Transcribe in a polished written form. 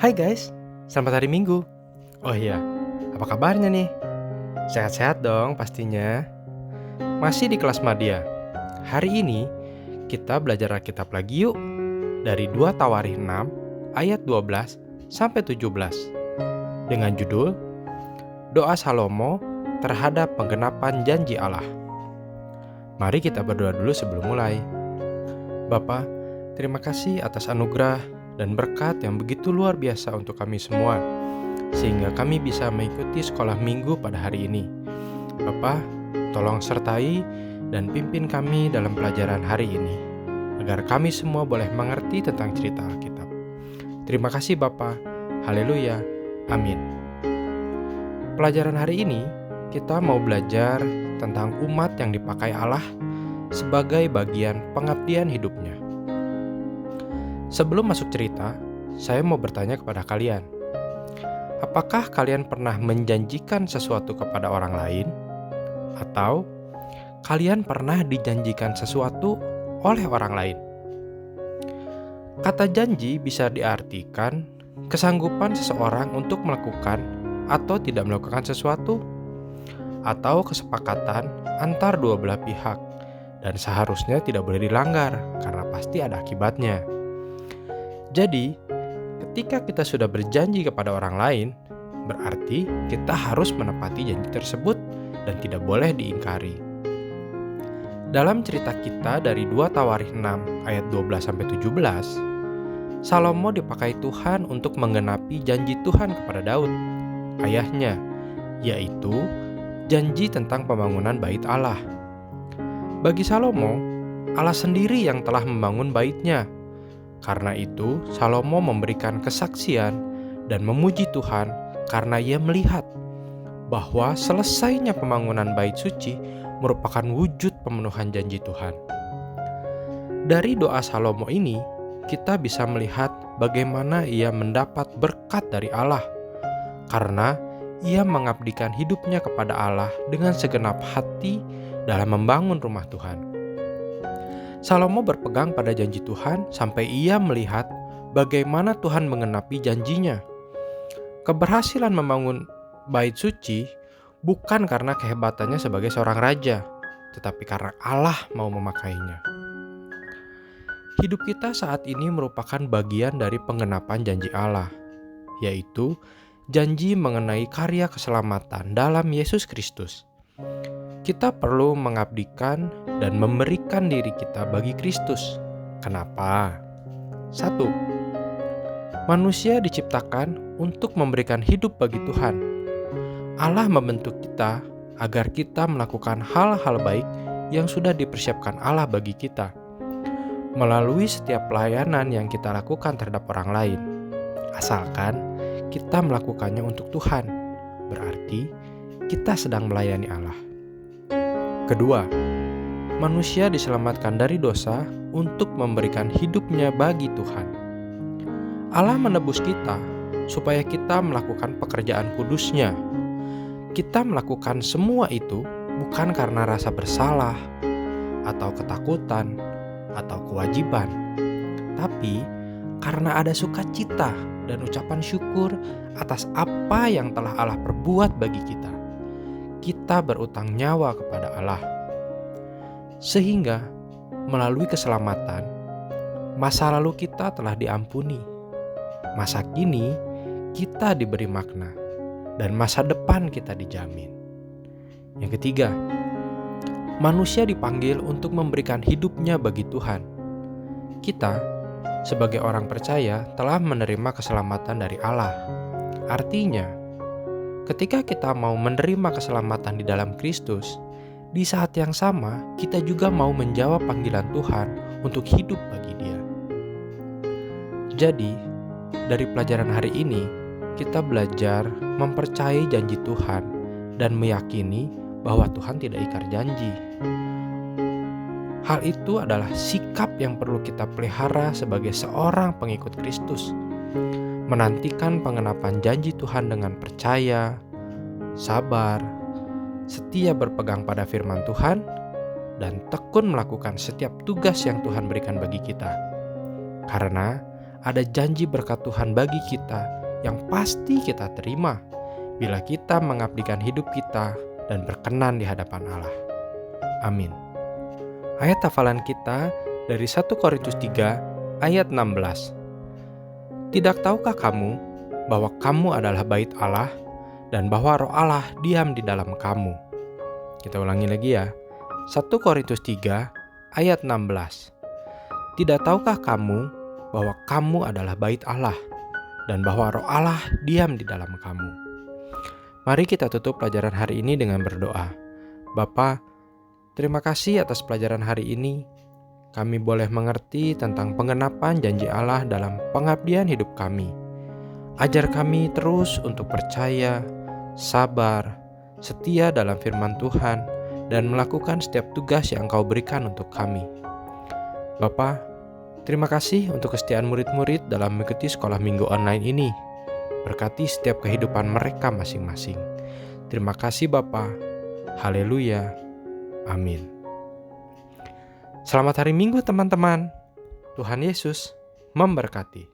Hai guys, selamat hari Minggu. Oh iya, apa kabarnya nih? Sehat-sehat dong pastinya. Masih di kelas Madya. Hari ini kita belajar Alkitab lagi yuk. Dari 2 Tawarikh 6 ayat 12 sampai 17. Dengan judul Doa Salomo terhadap penggenapan janji Allah. Mari kita berdoa dulu sebelum mulai. Bapa, terima kasih atas anugerah dan berkat yang begitu luar biasa untuk kami semua, sehingga kami bisa mengikuti sekolah minggu pada hari ini. Bapa, tolong sertai dan pimpin kami dalam pelajaran hari ini, agar kami semua boleh mengerti tentang cerita Alkitab. Terima kasih Bapa. Haleluya. Amin. Pelajaran hari ini, kita mau belajar tentang umat yang dipakai Allah sebagai bagian pengabdian hidupnya. Sebelum masuk cerita, saya mau bertanya kepada kalian. Apakah kalian pernah menjanjikan sesuatu kepada orang lain? Atau kalian pernah dijanjikan sesuatu oleh orang lain? Kata janji bisa diartikan kesanggupan seseorang untuk melakukan atau tidak melakukan sesuatu, atau kesepakatan antar dua belah pihak, dan seharusnya tidak boleh dilanggar karena pasti ada akibatnya. Jadi, ketika kita sudah berjanji kepada orang lain, berarti kita harus menepati janji tersebut dan tidak boleh diingkari. Dalam cerita kita dari 2 Tawarikh 6 ayat 12-17, Salomo dipakai Tuhan untuk menggenapi janji Tuhan kepada Daud, ayahnya, yaitu janji tentang pembangunan bait Allah. Bagi Salomo, Allah sendiri yang telah membangun baitnya. Karena itu, Salomo memberikan kesaksian dan memuji Tuhan karena ia melihat bahwa selesainya pembangunan bait suci merupakan wujud pemenuhan janji Tuhan. Dari doa Salomo ini, kita bisa melihat bagaimana ia mendapat berkat dari Allah, karena ia mengabdikan hidupnya kepada Allah dengan segenap hati dalam membangun rumah Tuhan. Salomo berpegang pada janji Tuhan sampai ia melihat bagaimana Tuhan menggenapi janjinya. Keberhasilan membangun bait suci bukan karena kehebatannya sebagai seorang raja, tetapi karena Allah mau memakainya. Hidup kita saat ini merupakan bagian dari penggenapan janji Allah, yaitu janji mengenai karya keselamatan dalam Yesus Kristus. Kita perlu mengabdikan dan memberikan diri kita bagi Kristus. Kenapa? 1. Manusia diciptakan untuk memberikan hidup bagi Tuhan. Allah membentuk kita agar kita melakukan hal-hal baik yang sudah dipersiapkan Allah bagi kita, melalui setiap pelayanan yang kita lakukan terhadap orang lain. Asalkan kita melakukannya untuk Tuhan, berarti kita sedang melayani Allah. Kedua, manusia diselamatkan dari dosa untuk memberikan hidupnya bagi Tuhan. Allah menebus kita supaya kita melakukan pekerjaan kudus-Nya. Kita melakukan semua itu bukan karena rasa bersalah, atau ketakutan, atau kewajiban, tapi karena ada sukacita dan ucapan syukur atas apa yang telah Allah perbuat bagi kita. Kita berutang nyawa kepada Allah, sehingga melalui keselamatan, masa lalu kita telah diampuni. Masa kini kita diberi makna, dan masa depan kita dijamin. Yang ketiga, manusia dipanggil untuk memberikan hidupnya bagi Tuhan. Kita, sebagai orang percaya, telah menerima keselamatan dari Allah. Artinya, ketika kita mau menerima keselamatan di dalam Kristus, di saat yang sama kita juga mau menjawab panggilan Tuhan untuk hidup bagi Dia. Jadi, dari pelajaran hari ini, kita belajar mempercayai janji Tuhan dan meyakini bahwa Tuhan tidak ingkar janji. Hal itu adalah sikap yang perlu kita pelihara sebagai seorang pengikut Kristus. Menantikan pengenapan janji Tuhan dengan percaya, sabar, setia berpegang pada firman Tuhan, dan tekun melakukan setiap tugas yang Tuhan berikan bagi kita. Karena ada janji berkat Tuhan bagi kita yang pasti kita terima bila kita mengabdikan hidup kita dan berkenan di hadapan Allah. Amin. Ayat hafalan kita dari 1 Korintus 3 ayat 16. Tidak tahukah kamu bahwa kamu adalah bait Allah dan bahwa Roh Allah diam di dalam kamu? Kita ulangi lagi ya. 1 Korintus 3 ayat 16. Tidak tahukah kamu bahwa kamu adalah bait Allah dan bahwa Roh Allah diam di dalam kamu? Mari kita tutup pelajaran hari ini dengan berdoa. Bapa, terima kasih atas pelajaran hari ini. Kami boleh mengerti tentang pengenapan janji Allah dalam pengabdian hidup kami. Ajar kami terus untuk percaya, sabar, setia dalam firman Tuhan, dan melakukan setiap tugas yang Engkau berikan untuk kami. Bapa, terima kasih untuk kesetiaan murid-murid dalam mengikuti sekolah minggu online ini. Berkati setiap kehidupan mereka masing-masing. Terima kasih Bapa. Haleluya. Amin. Selamat hari Minggu teman-teman. Tuhan Yesus memberkati.